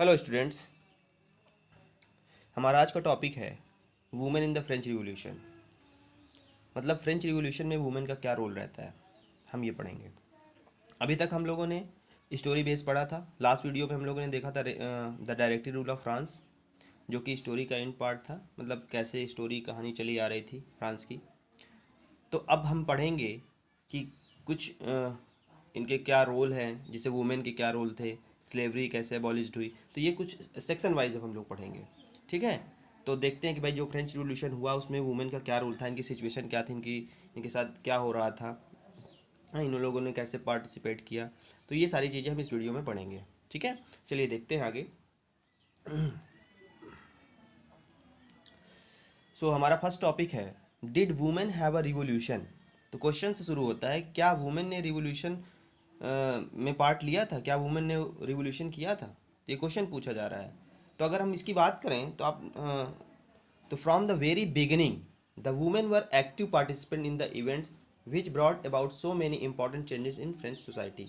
Hello students. हमारा आज का टॉपिक है women in the French revolution. मतलब फ्रेंच रिवॉल्यूशन में वुमेन का क्या रोल रहता है, हम ये पढ़ेंगे। अभी तक हम लोगों ने स्टोरी बेस पढ़ा था। लास्ट वीडियो में हम लोगों ने देखा था the directory rule of France, जो कि स्टोरी का एंड पार्ट था, मतलब कैसे स्टोरी कहानी चली आ रही थी फ्रांस की। तो अब हम पढ़ेंगे कि कुछ इनके क्या रोल हैं, जैसे वुमेन के क्या रोल थे, स्लेवरी कैसे अबॉलिश्ड हुई। तो ये कुछ सेक्शन वाइज अब हम लोग पढ़ेंगे, ठीक है। तो देखते हैं कि भाई जो फ्रेंच रिवॉल्यूशन हुआ उसमें वुमेन का क्या रोल था, इनकी सिचुएशन क्या थी, इनके साथ क्या हो रहा था, हाँ, इन लोगों ने कैसे पार्टिसिपेट किया। तो ये सारी चीज़ें हम इस वीडियो में पढ़ेंगे, ठीक है। चलिए देखते हैं आगे। हमारा फर्स्ट टॉपिक है did women have a revolution. तो क्वेश्चन से शुरू होता है, क्या वुमेन ने रिवोल्यूशन में पार्ट लिया था, क्या वुमेन ने रिवोल्यूशन किया था। तो ये क्वेश्चन पूछा जा रहा है। तो अगर हम इसकी बात करें तो तो from the very beginning the women were active participant in the events which brought about so many important changes in French society.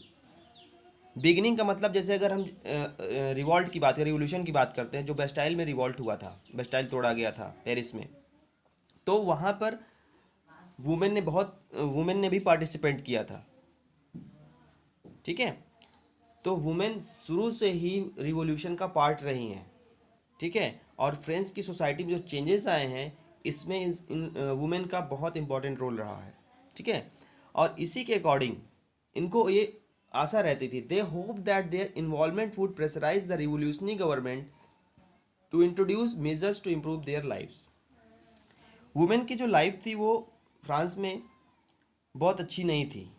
Beginning का मतलब, जैसे अगर हम रिवॉल्ट की बात करें, रिवोल्यूशन की बात करते हैं, जो बेस्टाइल में रिवॉल्ट हुआ था, बेस्टाइल तोड़ा गया था पेरिस में, तो वहाँ पर वुमेन ने भी पार्टिसिपेट किया था, ठीक है। तो वुमेन शुरू से ही रिवॉल्यूशन का पार्ट रही हैं, ठीक है। और फ्रेंच की सोसाइटी में जो चेंजेस आए हैं, इसमें इन वुमेन का बहुत इंपॉर्टेंट रोल रहा है, ठीक है। और इसी के अकॉर्डिंग इनको ये आशा रहती थी, they hope that their involvement would pressurise the revolutionary government to introduce measures to improve their lifes. Women की जो लाइफ थी वो फ्रांस में बहुत अच्छी नहीं थी।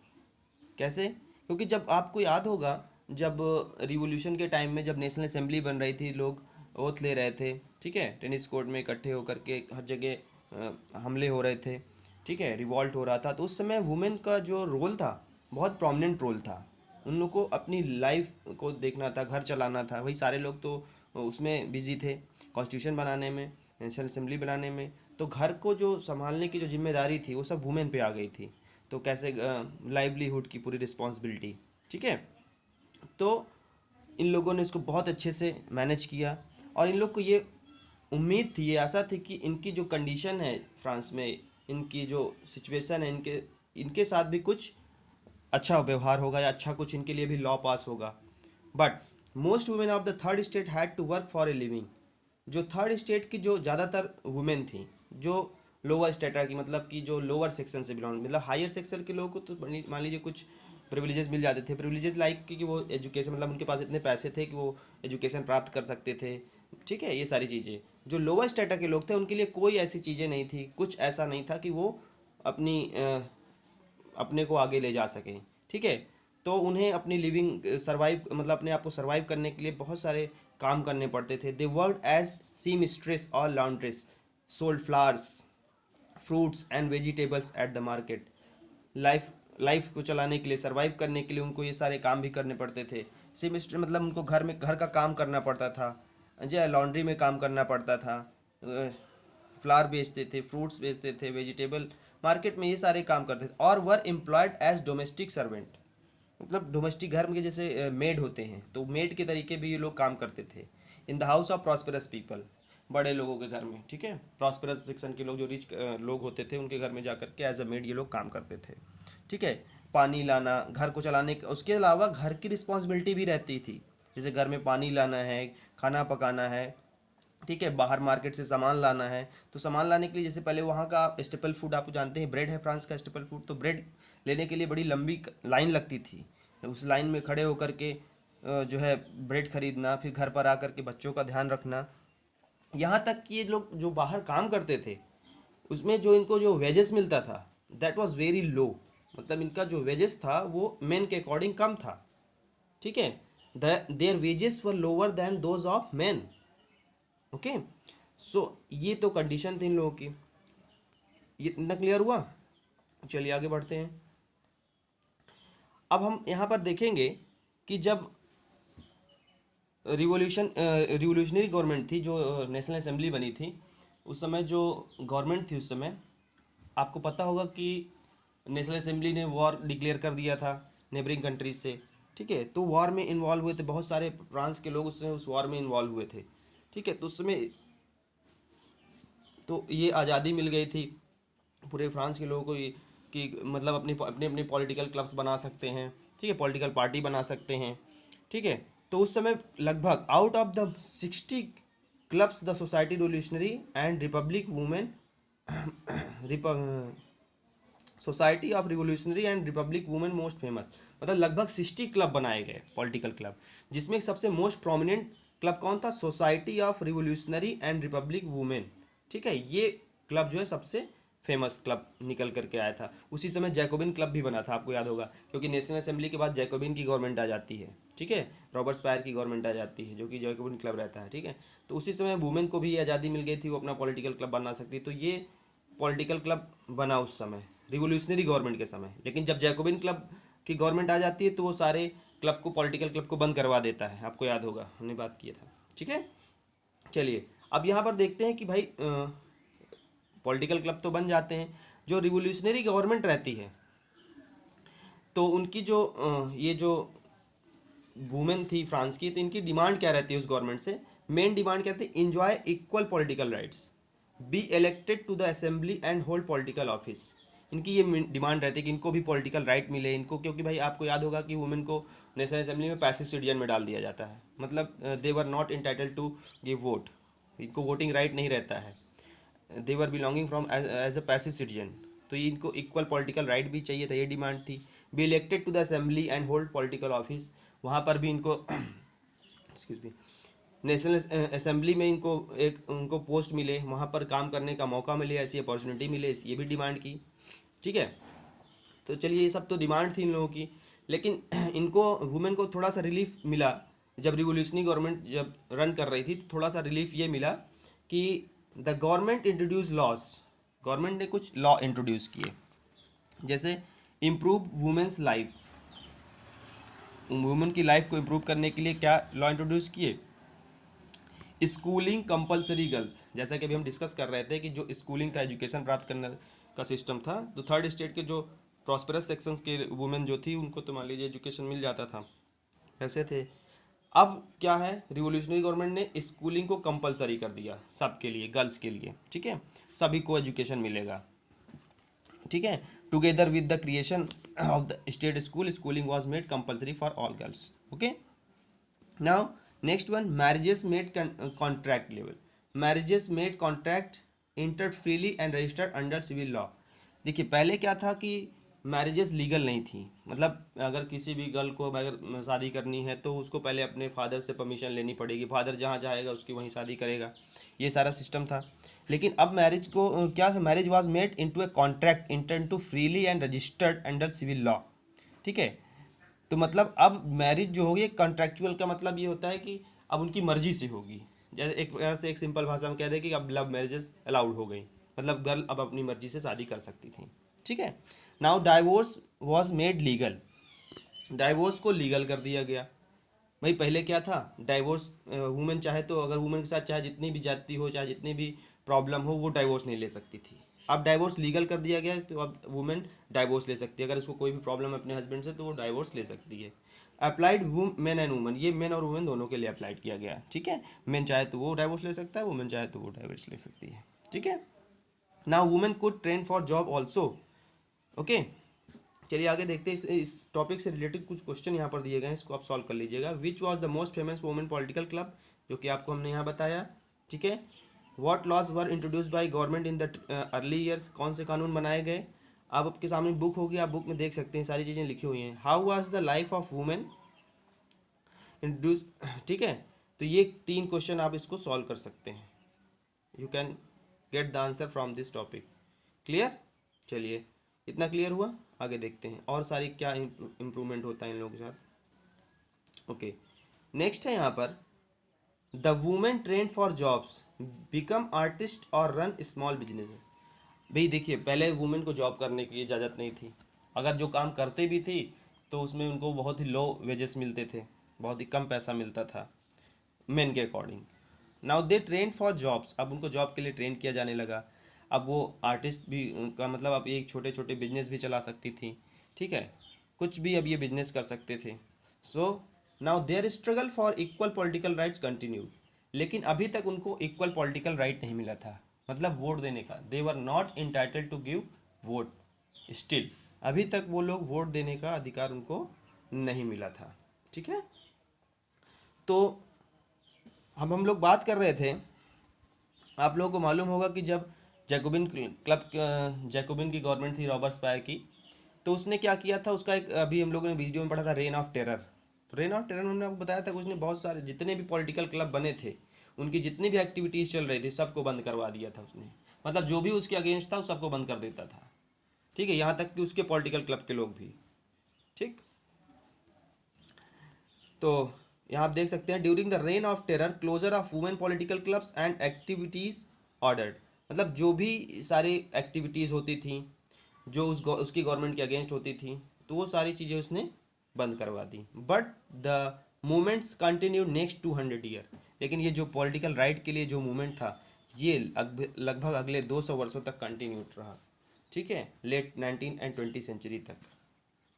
कैसे? क्योंकि जब आपको याद होगा, जब रिवॉल्यूशन के टाइम में जब नेशनल असेंबली बन रही थी, लोग ओथ ले रहे थे, ठीक है, टेनिस कोर्ट में इकट्ठे होकर के हर जगह हमले हो रहे थे, ठीक है, रिवॉल्ट हो रहा था। तो उस समय वुमेन का जो रोल था बहुत प्रोमिनेंट रोल था। उन लोग को अपनी लाइफ को देखना था, घर चलाना था, वही सारे लोग तो उसमें बिजी थे, कॉन्स्टिट्यूशन बनाने में, नेशनल असेंबली बनाने में। तो घर को जो संभालने की जो जिम्मेदारी थी वो सब वुमेन पे आ गई थी। तो कैसे लाइवलीहुड की पूरी रिस्पॉन्सिबिलिटी, ठीक है। तो इन लोगों ने इसको बहुत अच्छे से मैनेज किया, और इन लोग को ये उम्मीद थी, ये आशा थी कि इनकी जो कंडीशन है फ्रांस में, इनकी जो सिचुएशन है, इनके इनके साथ भी कुछ अच्छा व्यवहार होगा, या अच्छा कुछ इनके लिए भी लॉ पास होगा। But most women of the third state had to work for a living. जो थर्ड स्टेट की जो ज़्यादातर वुमेन थी, जो लोअर स्टेटा की, मतलब कि जो लोअर सेक्शन से बिलोंग, मतलब हायर सेक्शन के लोगों को तो मान लीजिए कुछ प्रिविलेजेस मिल जाते थे। प्रिविलेजेस लाइक कि वो एजुकेशन, मतलब उनके पास इतने पैसे थे कि वो एजुकेशन प्राप्त कर सकते थे, ठीक है, ये सारी चीज़ें। जो लोअर स्टेटा के लोग थे उनके लिए कोई ऐसी चीज़ें नहीं थी, कुछ ऐसा नहीं था कि वो अपनी अपने को आगे ले जा सकें, ठीक है। तो उन्हें अपनी लिविंग सर्वाइव, मतलब अपने आप को सर्वाइव करने के लिए बहुत सारे काम करने पड़ते थे। They work as seamstress और laundress, sold flowers, fruits and vegetables at the market. Life life को चलाने के लिए, सर्वाइव करने के लिए उनको ये सारे काम भी करने पड़ते थे। सी मिस्ट्रेस मतलब उनको घर का काम करना पड़ता था, जो लॉन्ड्री में काम करना पड़ता था, फ्लावर बेचते थे, फ्रूट्स बेचते थे, वेजिटेबल मार्केट में ये सारे काम करते थे। और were employed as domestic servant, मतलब डोमेस्टिक घर में जैसे मेड होते हैं, तो मेड के तरीके भी ये लोग काम करते थे। In the house of prosperous people, बड़े लोगों के घर में, ठीक है, प्रॉस्पेरस सेक्शन के लोग, जो रिच लोग होते थे, उनके घर में जाकर के एज अ मेड ये लोग काम करते थे, ठीक है। पानी लाना, घर को चलाने, उसके अलावा घर की रिस्पॉन्सिबिलिटी भी रहती थी, जैसे घर में पानी लाना है, खाना पकाना है, ठीक है, बाहर मार्केट से सामान लाना है। तो सामान लाने के लिए, जैसे पहले वहाँ का स्टेपल फूड आप जानते हैं, ब्रेड है फ्रांस का स्टेपल फूड, तो ब्रेड लेने के लिए बड़ी लंबी लाइन लगती थी। उस लाइन में खड़े होकर के जो है ब्रेड खरीदना, फिर घर पर आकर के बच्चों का ध्यान रखना। यहाँ तक कि ये लोग जो बाहर काम करते थे, उसमें जो इनको जो वेजेस मिलता था, दैट वाज वेरी लो। मतलब इनका जो वेजेस था वो मेन के अकॉर्डिंग कम था, ठीक है। Their wages were lower than those of men, okay. So ये तो कंडीशन थी इन लोगों की। ये इतना क्लियर हुआ। चलिए आगे बढ़ते हैं। अब हम यहाँ पर देखेंगे कि जब रिवोल्यूशनरी गवर्नमेंट थी, जो नेशनल असेंबली बनी थी, उस समय जो गवर्नमेंट थी, उस समय आपको पता होगा कि नेशनल असेंबली ने वॉर डिक्लेयर कर दिया था नेबरिंग कंट्रीज से, ठीक है। तो वॉर में इन्वॉल्व हुए थे, बहुत सारे फ्रांस के लोग उसमें उस वॉर में इन्वॉल्व हुए थे। ठीक है। तो उस समय तो ये आज़ादी मिल गई थी पूरे फ्रांस के लोगों को, कि मतलब अपनी अपने अपने पॉलिटिकल क्लब्स बना सकते हैं। ठीक है। पॉलिटिकल पार्टी बना सकते हैं। ठीक है। तो उस समय लगभग out of the 60 clubs the society revolutionary and Republic women society of revolutionary and Republic women most famous, मतलब लगभग 60 क्लब बनाए गए पॉलिटिकल क्लब, जिसमें सबसे मोस्ट प्रोमिनेंट क्लब कौन था? Society of revolutionary and Republic women. ठीक है। ये क्लब जो है सबसे फेमस क्लब निकल करके आया था। उसी समय जैकोबिन क्लब भी बना था, आपको याद होगा, क्योंकि नेशनल असेंबली के बाद जैकोबिन की गवर्नमेंट आ जाती है। ठीक है। रॉबर्ट स्पायर की गवर्नमेंट आ जाती है, जो कि जैकोबिन क्लब रहता है। ठीक है। तो उसी समय वुमेन को भी आज़ादी मिल गई थी, वो अपना पॉलिटिकल क्लब बना सकती। तो ये पॉलिटिकल क्लब बना उस समय रिवोल्यूशनरी गवर्नमेंट के समय। लेकिन जब जैकोबिन क्लब की गवर्नमेंट आ जाती है तो वो सारे क्लब को, पॉलिटिकल क्लब को बंद करवा देता है। आपको याद होगा, हमने बात किया था। ठीक है। चलिए अब यहाँ पर देखते हैं कि भाई पॉलिटिकल क्लब तो बन जाते हैं, जो रिवोल्यूशनरी गवर्नमेंट रहती है तो उनकी जो ये जो वुमेन थी फ्रांस की, तो इनकी डिमांड क्या रहती है उस गवर्नमेंट से? मेन डिमांड क्या थी? Enjoy equal political rights, be elected to the assembly and hold political office. इनकी ये डिमांड रहती है कि इनको भी पॉलिटिकल राइट मिले इनको, क्योंकि भाई आपको याद होगा कि वुमेन को नेशनल असेंबली में पैसिव सिटीजन में डाल दिया जाता है, मतलब they were not entitled to give vote, इनको वोटिंग राइट नहीं रहता है, they were belonging from as a passive citizen. तो ये इनको इक्वल पॉलिटिकल राइट भी चाहिए था, ये डिमांड थी। Be elected to the assembly and hold political office, वहाँ पर भी इनको एक्सक्यूज मी नेशनल असेंबली में इनको एक उनको पोस्ट मिले, वहाँ पर काम करने का मौका मिले, ऐसी अपॉर्चुनिटी मिले, ये भी डिमांड की। ठीक है। तो चलिए ये सब तो डिमांड थी इन लोगों की, लेकिन इनको वुमेन को थोड़ा सा रिलीफ मिला जब रिवोल्यूशनरी गवर्नमेंट जब रन कर रही थी, तो थोड़ा सा रिलीफ ये मिला कि the government introduce laws, government ने कुछ लॉ इंट्रोड्यूस किए, जैसे इम्प्रूव वुमेन्स लाइफ, वुमेन की लाइफ को इम्प्रूव करने के लिए क्या लॉ इंट्रोड्यूस किए? स्कूलिंग कंपलसरी गर्ल्स, जैसा कि अभी हम डिस्कस कर रहे थे कि जो स्कूलिंग था, एजुकेशन प्राप्त करने का सिस्टम था, तो थर्ड स्टेट के जो प्रॉस्पेरस सेक्शंस के वुमेन जो थी उनको तो मान लीजिए एजुकेशन मिल जाता था, ऐसे थे। अब क्या है, रिवोल्यूशनरी गवर्नमेंट ने स्कूलिंग को कंपलसरी कर दिया सबके लिए, गर्ल्स के लिए। ठीक है। सभी को एजुकेशन मिलेगा। ठीक है। Together with the creation of the state school, schooling was made compulsory for all girls. Okay. Now next one, marriages made contract level, marriages made contract entered freely and registered under civil law. देखिए पहले क्या था कि marriages legal नहीं थी, मतलब अगर किसी भी गर्ल को अगर शादी करनी है तो उसको पहले अपने फादर से परमिशन लेनी पड़ेगी, फादर जहाँ चाहेगा उसकी वहीं शादी करेगा, ये सारा सिस्टम था। लेकिन अब मैरिज को क्या है, marriage was made into a contract entered to freely and registered under civil law. ठीक है। तो मतलब अब मैरिज जो होगी कॉन्ट्रेक्चुअल का मतलब ये होता है कि अब उनकी मर्जी से होगी। जैसे एक तरह से एक सिंपल भाषा में कह दें कि अब लव मैरिजेस अलाउड हो गई, मतलब गर्ल अब अपनी मर्जी से शादी कर सकती थी। ठीक है। Now divorce was made legal, divorce को लीगल कर दिया गया। भाई पहले क्या था, डाइवोर्स वुमेन चाहे तो, अगर वुमेन के साथ चाहे जितनी भी जाति हो, चाहे जितनी भी प्रॉब्लम हो, वो डाइवोर्स नहीं ले सकती थी। अब डाइवोर्स लीगल कर दिया गया है, तो अब वुमेन डाइवोर्स ले सकती है, अगर उसको कोई भी प्रॉब्लम है अपने हस्बैंड से तो वो डाइवोर्स ले सकती है। अप्लाइड मेन एंड वुमेन, ये मेन और वुमेन दोनों के लिए अप्लाइड किया गया। ठीक है। मेन चाहे तो वो डाइवोर्स ले सकता है, वुमेन चाहे तो वो डाइवोर्स ले सकती है। ठीक है। Now women could train for job also. Okay. चलिए आगे देखते हैं, इस टॉपिक से रिलेटेड कुछ क्वेश्चन यहाँ पर दिए गए हैं, इसको आप सॉल्व कर लीजिएगा। Which was the most famous women political club, जो कि आपको हमने यहाँ बताया। ठीक है। What laws were introduced by government in the early years, कौन से कानून बनाए गए। आप आपके सामने बुक होगी, आप बुक में देख सकते हैं, सारी चीज़ें लिखी हुई हैं। How was the life of women introduce. ठीक है। तो ये 3 क्वेश्चन आप इसको सॉल्व कर सकते हैं, you can get the answer from this topic. Clear. चलिए इतना क्लियर हुआ, आगे देखते हैं और सारी क्या इम्प्रूवमेंट होता है इन लोगों के साथ। ओके। नेक्स्ट है यहाँ पर, the women trend for jobs become artist और रन स्मॉल बिजनेसेस। भाई देखिए पहले वुमेन को जॉब करने की इजाज़त नहीं थी, अगर जो काम करते भी थी तो उसमें उनको बहुत ही लो वेजेस मिलते थे, बहुत ही कम पैसा मिलता था मेन के according. Now they train for jobs, अब उनको जॉब के लिए ट्रेन किया जाने लगा। अब वो आर्टिस्ट भी का मतलब अब एक छोटे छोटे बिजनेस भी चला सकती थी। ठीक है। कुछ भी अब ये बिजनेस कर सकते थे। So now their struggle for equal political rights continued, लेकिन अभी तक उनको इक्वल पॉलिटिकल राइट नहीं मिला था, मतलब वोट देने का। They were not entitled to give vote still, अभी तक वो लोग वोट देने का अधिकार उनको नहीं मिला था। ठीक है, तो अब हम लोग बात कर रहे थे, आप लोगों को मालूम होगा कि जब जैकोबिन क्लब जैकोबिन की गवर्नमेंट थी रॉबर्ट्सपायर की, तो उसने क्या किया था, उसका एक अभी हम लोगों ने वीडियो में पढ़ा था, रेन ऑफ टेरर। तो रेन ऑफ टेरर में हमने आपको बताया था कि उसने बहुत सारे जितने भी पॉलिटिकल क्लब बने थे, उनकी जितनी भी एक्टिविटीज़ चल रही थी सबको बंद करवा दिया था उसने, मतलब जो भी उसके अगेंस्ट था उस सबको बंद कर देता था। ठीक है, यहाँ तक कि उसके पॉलिटिकल क्लब के लोग भी। ठीक, तो यहाँ आप देख सकते हैं, during the reign of terror closure of women political clubs and activities ordered, मतलब जो भी सारी एक्टिविटीज़ होती थी जो उसकी गवर्नमेंट के अगेंस्ट होती थी, तो वो सारी चीज़ें उसने बंद करवा दी। But the movements continue next 200 year, लेकिन ये जो पॉलिटिकल राइट के लिए जो मूवमेंट था, ये लगभग अगले 200 वर्षों तक कंटिन्यू रहा। ठीक है, लेट 19 एंड 20 सेंचुरी तक,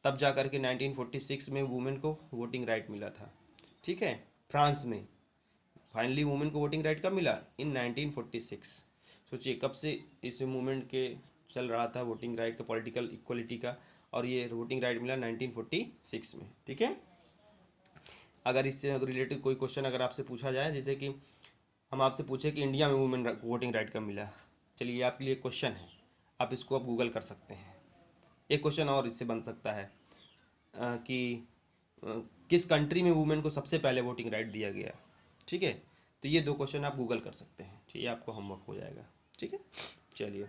तब जा कर के 1946 में वुमेन को वोटिंग राइट मिला था। ठीक है, फ्रांस में फाइनली वुमेन को वोटिंग राइट कब मिला, इन 1946। सोचिए कब से इस मूवमेंट के चल रहा था वोटिंग राइट का, पॉलिटिकल इक्वलिटी का, और ये वोटिंग राइट मिला 1946 में। ठीक है, अगर इससे रिलेटेड कोई क्वेश्चन अगर आपसे पूछा जाए, जैसे कि हम आपसे पूछे कि इंडिया में वुमेन वोटिंग राइट कब मिला, चलिए आपके लिए क्वेश्चन है, आप इसको आप गूगल कर सकते हैं। एक क्वेश्चन और इससे बन सकता है कि किस कंट्री में वुमेन को सबसे पहले वोटिंग राइट दिया गया। ठीक है, तो ये दो क्वेश्चन आप गूगल कर सकते हैं, ठीक है, आपको होमवर्क हो जाएगा। ठीक है, चलिए,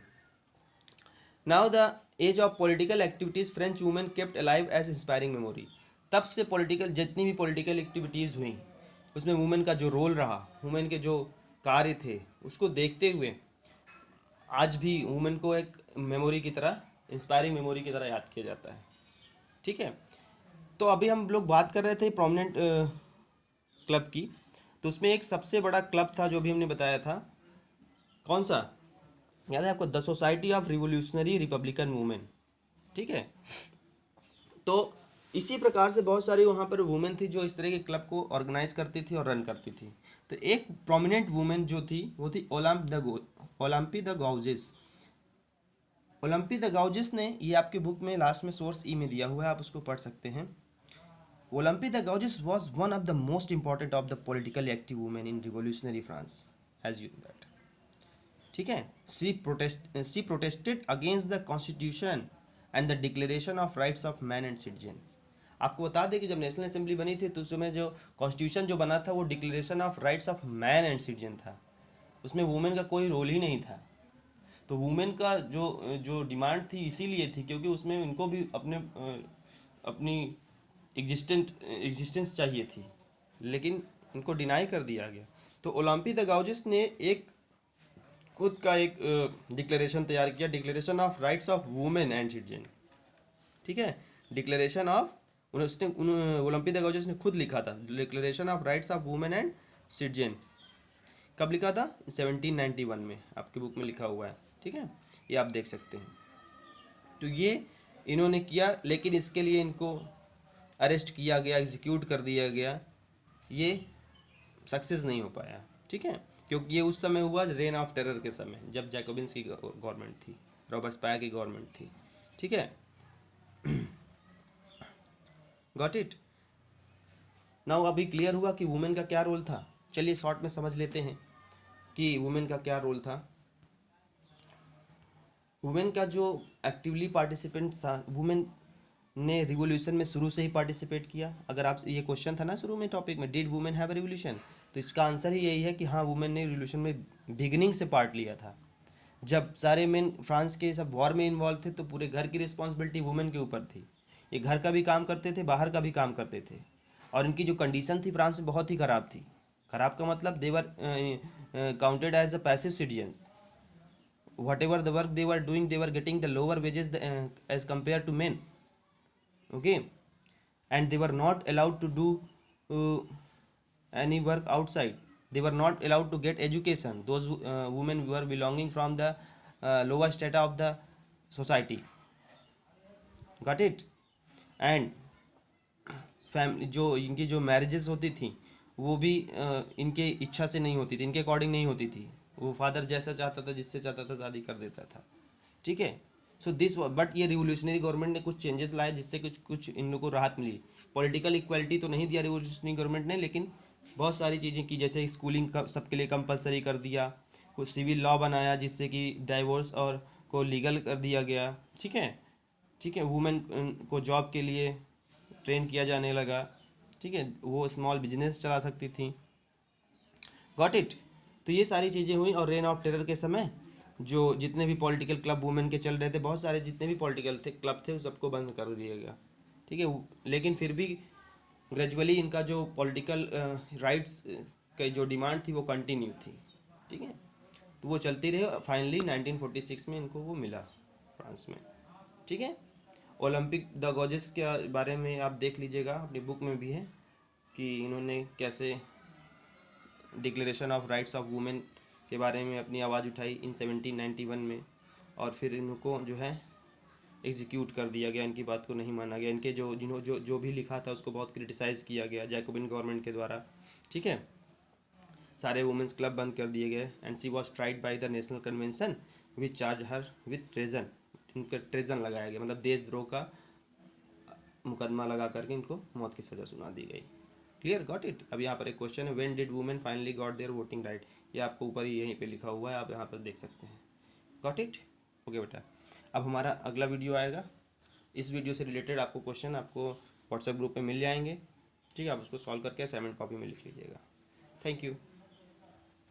now the age of political activities French women kept alive as inspiring memory, तब से पॉलिटिकल जितनी भी पॉलिटिकल एक्टिविटीज़ हुई उसमें वुमेन का जो रोल रहा, वुमेन के जो कार्य थे, उसको देखते हुए आज भी वुमेन को एक मेमोरी की तरह, इंस्पायरिंग मेमोरी की तरह याद किया जाता है। ठीक है, तो अभी हम लोग बात कर रहे थे प्रोमिनेंट क्लब की, तो उसमें एक सबसे बड़ा क्लब था जो भी हमने बताया था, कौन सा याद है आपको, the society of revolutionary Republican women. ठीक है, तो इसी प्रकार से बहुत सारी वहाँ पर वुमेन थी जो इस तरह के क्लब को ऑर्गेनाइज करती थी और रन करती थी। तो एक प्रोमिनेंट वुमेन जो थी वो थी ओलंपी द गौजेस। ओलंपी द गौजेस ने, ये आपकी बुक में लास्ट में सोर्स ई में दिया हुआ है, आप उसको पढ़ सकते हैं। Olympe the Gauges was one of the most important of the politically active women in revolutionary France, as you know that. ठीक है, she protested against the constitution and the declaration of rights of man and citizen. आपको बता दें कि जब national assembly बनी थी तो उसमें जो कॉन्स्टिट्यूशन जो बना था वो declaration of rights of man and citizen था, उसमें वुमेन का कोई रोल ही नहीं था। तो वुमेन का जो जो डिमांड थी इसीलिए थी क्योंकि उसमें उनको भी अपनी एग्जिस्टेंस चाहिए थी, लेकिन उनको डिनाई कर दिया गया। तो ओलंपी द गौजिस ने एक खुद का एक डिक्लेरेशन तैयार किया, declaration of rights of women and citizen. ठीक है, डिक्लेरेशन ऑफ, उसने ओलंपी द गौजिस ने खुद लिखा था declaration of rights of women and citizen. कब लिखा था, 1791 में, आपकी बुक में लिखा हुआ है। ठीक है, ये आप देख सकते हैं। तो ये इन्होंने किया, लेकिन इसके लिए इनको अरेस्ट किया गया, एग्जीक्यूट कर दिया गया, ये सक्सेस नहीं हो पाया। ठीक है, क्योंकि ये उस समय हुआ रेन ऑफ टेरर के समय, जब जैकोबिन्स की गवर्नमेंट थी, रॉबर्ट्सपायर की गवर्नमेंट थी। ठीक है, गॉट इट। नाउ अभी क्लियर हुआ कि वुमेन का क्या रोल था। चलिए शॉर्ट में समझ लेते हैं कि वुमेन का क्या रोल था। वुमेन का जो एक्टिवली पार्टिसिपेंट्स था, वुमेन ने रिवोल्यूशन में शुरू से ही पार्टिसिपेट किया। अगर आप, ये क्वेश्चन था ना शुरू में टॉपिक में, did women have a revolution, तो इसका आंसर ही यही है कि हाँ, वुमेन ने रिवोल्यूशन में बिगिनिंग से पार्ट लिया था। जब सारे मेन फ्रांस के सब वॉर में इन्वॉल्व थे तो पूरे घर की रिस्पॉन्सिबिलिटी वुमेन के ऊपर थी। ये घर का भी काम करते थे, बाहर का भी काम करते थे, और इनकी जो कंडीशन थी फ्रांस में बहुत ही ख़राब थी। ख़राब का मतलब they were counted as a passive citizens, whatever the work they were doing, they were getting the lower wages as compared to men. Okay, and they were not allowed to do uh, any work outside. They were not allowed to get education. Those women were belonging from the lower strata of the society. Got it? And family जो इनकी जो marriages होती थी वो भी इनके इच्छा से नहीं होती थी, इनके अकॉर्डिंग नहीं होती थी। वो फादर जैसा चाहता था, जिससे चाहता था शादी कर देता था। ठीक है। सो दिस बट ये रिवोल्यूशनरी गवर्नमेंट ने कुछ चेंजेस लाए जिससे कुछ कुछ इन लोगों को राहत मिली। पॉलिटिकल इक्वालिटी तो नहीं दिया रिवोल्यूशनरी गवर्नमेंट ने, लेकिन बहुत सारी चीज़ें की, जैसे स्कूलिंग का सबके लिए कंपलसरी कर दिया, कुछ सिविल लॉ बनाया जिससे कि डाइवोर्स और को लीगल कर दिया गया। ठीक है। ठीक है। वुमेन को जॉब के लिए ट्रेन किया जाने लगा। ठीक है। वो स्मॉल बिजनेस चला सकती थी। Got it. तो ये सारी चीज़ें हुई। और रेन ऑफ टेरर के समय जो जितने भी पॉलिटिकल क्लब वुमेन के चल रहे थे, बहुत सारे जितने भी पॉलिटिकल थे क्लब थे, उस सबको बंद कर दिया गया। ठीक है। लेकिन फिर भी ग्रेजुअली इनका जो पॉलिटिकल राइट्स की जो डिमांड थी वो कंटिन्यू थी। ठीक है। तो वो चलती रही और फाइनली 1946 में इनको वो मिला फ्रांस में। ठीक है। ओलंपिक द गॉजेस के बारे में आप देख लीजिएगा, अपनी बुक में भी है कि इन्होंने कैसे declaration of rights of women के बारे में अपनी आवाज़ उठाई इन 1791 में, और फिर इनको जो है एग्जीक्यूट कर दिया गया, इनकी बात को नहीं माना गया। इनके जो भी लिखा था उसको बहुत क्रिटिसाइज़ किया गया जैकोबिन गवर्नमेंट के द्वारा। ठीक है। सारे वुमेंस क्लब बंद कर दिए गए and she was tried by the national convention which charge her with treason. इनका ट्रेजन लगाया गया, मतलब देशद्रोह का मुकदमा लगा करके इनको मौत की सज़ा सुना दी गई। Clear, got it. अब यहाँ पर एक क्वेश्चन है, when did women finally got their voting right. ये आपको ऊपर ही यहीं पे लिखा हुआ है, आप यहाँ पर देख सकते हैं। Got it. ओके बेटा, अब हमारा अगला वीडियो आएगा। इस वीडियो से रिलेटेड आपको क्वेश्चन आपको व्हाट्सएप ग्रुप पे मिल जाएंगे। ठीक है। आप उसको सॉल्व करके असाइनमेंट कॉपी में लिख लीजिएगा। Thank you.